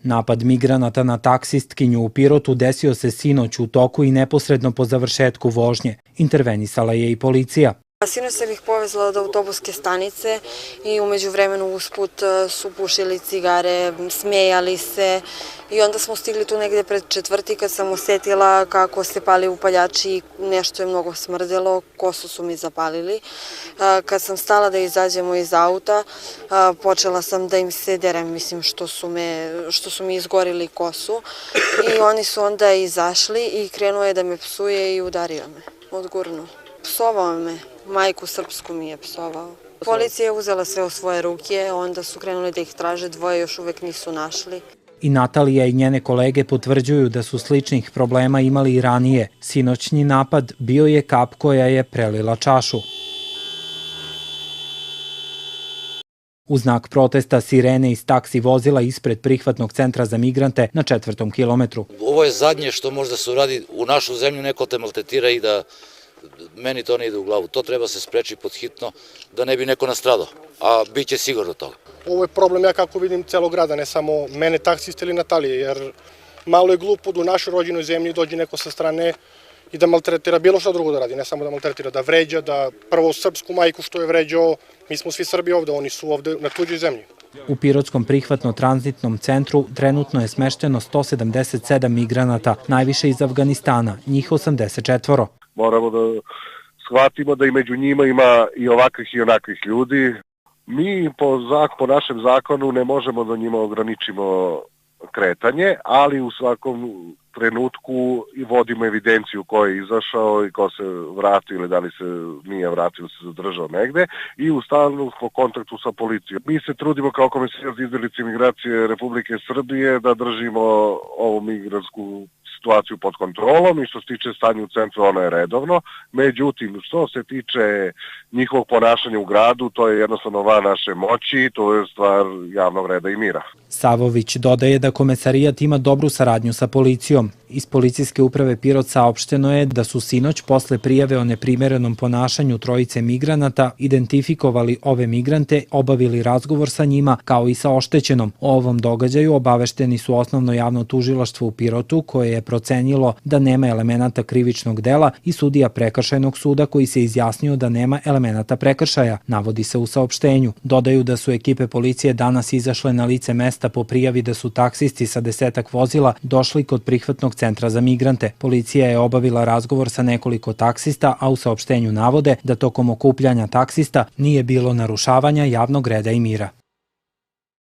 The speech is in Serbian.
Napad migranata na taksistkinju u Pirotu desio se sinoć u toku i neposredno po završetku vožnje. Intervenisala je i policija. Sinoć sam ih povezala do autobuske stanice i umeđu vremenu usput su pušili cigare, smejali se i onda smo stigli tu negde pred četvrti kad sam osetila kako se pali upaljači i nešto je mnogo smrdelo, kosu su mi zapalili. Kad sam stala da izađemo iz auta, počela sam da im se derem, mislim što su mi izgorili kosu i oni su onda izašli i krenuo je da me psuje i udario me, odgurnuo. Psovao me, majku srpsku mi je psovao. Policija je uzela sve u svoje ruke, onda su krenuli da ih traže, dvoje još uvek nisu našli. I Natalija i njene kolege potvrđuju da su sličnih problema imali i ranije. Sinoćni napad bio je kap koja je prelila čašu. U znak protesta sirene iz taksi vozila ispred prihvatnog centra za migrante na 4. kilometru. Ovo je zadnje što možda se uradi u našu zemlju, neko te maltretira i da meni to ne ide u glavu. To treba se spreči pod hitno da ne bi neko nastradao, a bit će sigurno toga. Ovo je problem, ja kako vidim, celog grada, ne samo mene, taksiste ili Natalije, jer malo je glupo da u našoj rođenoj zemlji dođe neko sa strane i da maltretira bilo što drugo da radi, ne samo da maltretira, da vređa, da prvo srpsku majku što je vređao, mi smo svi Srbi ovde, oni su ovde na tuđoj zemlji. U Pirotskom prihvatno-tranzitnom centru trenutno je smešteno 177 migranata, najviše iz Afganistana, njih 84. Moramo da shvatimo da i među njima ima i ovakvih i onakvih ljudi. Mi po našem zakonu ne možemo da njima ograničimo kretanje, ali u svakom trenutku i vodimo evidenciju ko je izašao i ko se vratio ili da li se nije vratio ili se zadržao negde i u stalnom kontaktu sa policijom. Mi se trudimo kao Komesarijat za izbeglice i migracije Republike Srbije da držimo ovu migransku situaciju pod kontrolom i što se tiče stanja u centru, ono je redovno. Međutim, što se tiče njihovog ponašanja u gradu, to je jednostavno van naše moći, to je stvar javnog reda i mira. Savović dodaje da Komesarijat ima dobru saradnju sa policijom. Iz policijske uprave Pirot saopšteno je da su sinoć posle prijave o neprimerenom ponašanju trojice migranata identifikovali ove migrante, obavili razgovor sa njima kao i sa oštećenom. O ovom događaju obavešteni su Osnovno javno tužilaštvo u Pirotu koje je procenilo da nema elemenata krivičnog dela i sudija prekršajnog suda koji se izjasnio da nema elemenata prekršaja, navodi se u saopštenju. Dodaju da su ekipe policije danas izašle na lice mesta po prijavi da su taksisti sa 10 vozila došli kod prihvatnog centra za migrante. Policija je obavila razgovor sa nekoliko taksista, a u saopštenju navode da tokom okupljanja taksista nije bilo narušavanja javnog reda i mira.